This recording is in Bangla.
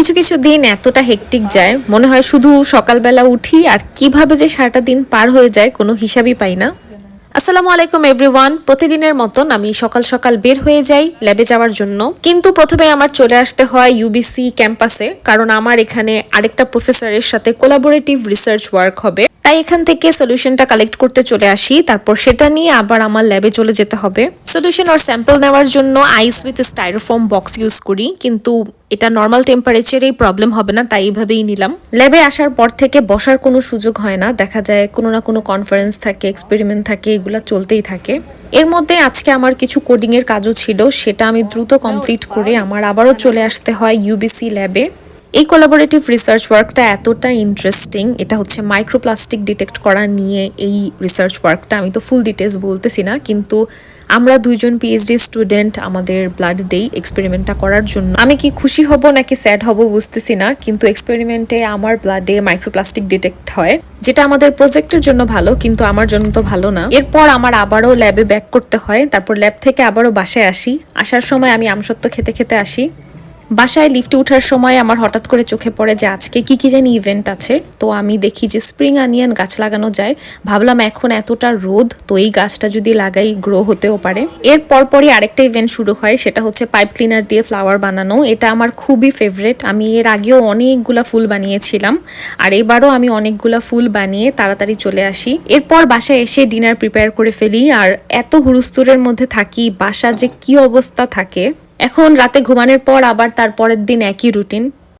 কিছু কিছু দিন এতটা হেক্টিক যায়, মনে হয় শুধু সকালবেলা উঠি আর কিভাবে যে সারাটা দিন পার হয়ে যায় কোনো হিসাবই পাই না। আসসালামু আলাইকুম এভরিওয়ান। প্রতিদিনের মতন আমি সকাল সকাল বের হয়ে যাই ল্যাবে যাওয়ার জন্য, কিন্তু প্রথমে আমার চলে আসতে হয় ইউবিসি ক্যাম্পাসে, কারণ আমার এখানে আরেকটা প্রফেসরের সাথে কোলাবোরেটিভ রিসার্চ ওয়ার্ক হবে। তাই এখান থেকে সলিউশনটা কালেক্ট করতে চলে আসি, তারপর সেটা নিয়ে আবার আমার ল্যাবে চলে যেতে হবে। সলিউশন আর স্যাম্পল নেওয়ার জন্য আইস উইথ স্টাইরোফোম বক্স ইউজ করি, কিন্তু এটা নর্মাল টেম্পারেচারেই প্রবলেম হবে না, তাই এইভাবেই নিলাম। ল্যাবে আসার পর থেকে বসার কোনো সুযোগ হয় না, দেখা যায় কোনো না কোনো কনফারেন্স থাকে, এক্সপেরিমেন্ট থাকে, এগুলো চলতেই থাকে। এর মধ্যে আজকে আমার কিছু কোডিং এর কাজও ছিল, সেটা আমি দ্রুত কমপ্লিট করে আমার আবারও চলে আসতে হয় ইউবিসি ল্যাবে। এই কোলাবোরেটিভ রিসার্চ ওয়ার্কটা এতটা ইন্টারেস্টিং, এটা হচ্ছে মাইক্রোপ্লাস্টিক ডিটেক্ট করা নিয়ে এই রিসার্চ ওয়ার্কটা। আমি তো ফুল ডিটেলস বলতেছি না, কিন্তু আমরা দুইজন পিএইচডি স্টুডেন্ট আমাদের ব্লাড দেই এক্সপেরিমেন্টটা করার জন্য। আমি কি খুশি হব নাকি স্যাড হব বুঝতেছি না, কিন্তু এক্সপেরিমেন্টে আমার ব্লাডে মাইক্রোপ্লাস্টিক ডিটেক্ট হয়, যেটা আমাদের প্রজেক্টের জন্য ভালো, কিন্তু আমার জন্য তো ভালো না। এরপর আমার আবারও ল্যাবে ব্যাক করতে হয়, তারপর ল্যাব থেকে আবারও বাসায় আসি। আসার সময় আমি আমসত্ত্ব খেতে খেতে আসি। বাসায় লিফটে ওঠার সময় আমার হঠাৎ করে চোখে পড়ে যে আজকে কি জানি ইভেন্ট আছে। তো আমি দেখি যে স্প্রিং অনিয়ন গাছ লাগানো যায়। ভাবলাম এখন এতটা রোদ, তো এই গাছটা যদি লাগাই গ্রো হতেও পারে। এর পরপরই আরেকটা ইভেন্ট শুরু হয়, সেটা হচ্ছে পাইপ ক্লিনার দিয়ে ফ্লাওয়ার বানানো। এটা আমার খুবই ফেভারিট। আমি এর আগেও অনেকগুলা ফুল বানিয়েছিলাম, আর এবারও আমি অনেকগুলা ফুল বানিয়ে তাড়াতাড়ি চলে আসি। এরপর বাসায় এসে ডিনার প্রিপেয়ার করে ফেলি, আর এত হুড়ুস্তুরের মধ্যে থাকি, বাসা যে কি অবস্থা থাকে। এখন রাতে ঘুমানোর পর আবার তার পরের দিন একই রুটিন।